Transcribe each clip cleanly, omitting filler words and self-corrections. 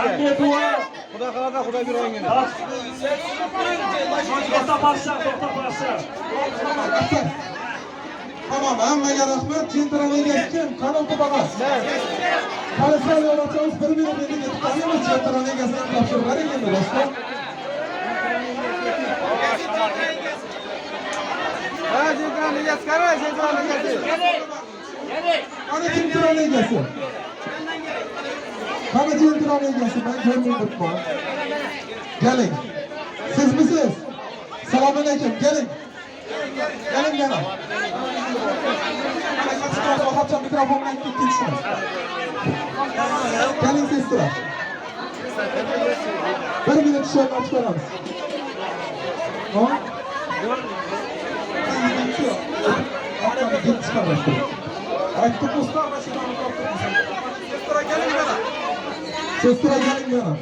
Anne dua. Xudo qalasa Xudo bir o'yingini. To'xta parsa. Tamam, hammaga rahmat. Centraliga kim? Qanot bagas. Qarasal yo'latamiz, bir-birini menga tutamiz. Centraligasini topshirib bering endi do'stlar. Ha, Centraligasi qara, Centraligasi. Qani Centraligasi? Qani Centraligasi? Men ko'rmayapman. Keling. Sizmisiz? Assalomu alaykum. Keling. Keling yana. Hozircha mikrofon bilan ikkinchisi. Keling seslar. Bir minut sho'rni ochib beramiz. Ho? Aytib qo'ysa, mashinani topib. Sestra keling yana. Sestra keling yana.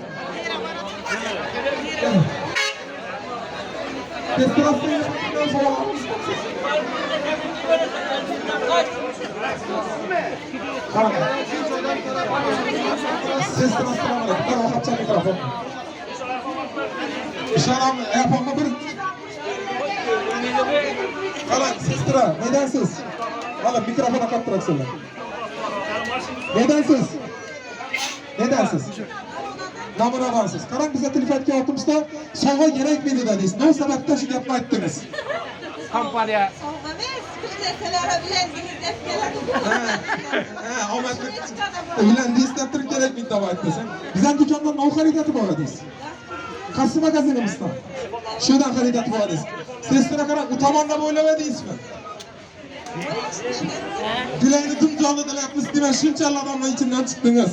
İnşallah yapamı bir... Kalan sestra, nedensiz? Alın mikrofona kaptıraksınlar. Nedensiz? Nedensiz? Namunadansiz. Karan bize telefonga aytdimizda, sovg'a kerakmidi dedingiz. Ne sebepten şu gapni aytdingiz? Kompaniya. Uylandingiz deb turib kerakmidi deb aytdingiz. Bizning do'kondan nol xaridati bor edingiz. Qaysi magazinimizdan? Shudan xaridati bor edingiz. Sestra qarang, u tomonda o'ylamadingizmi? Dilangni dumjonni dilayapmiz demak shuncha odamlar ichimdan chiqdingiz.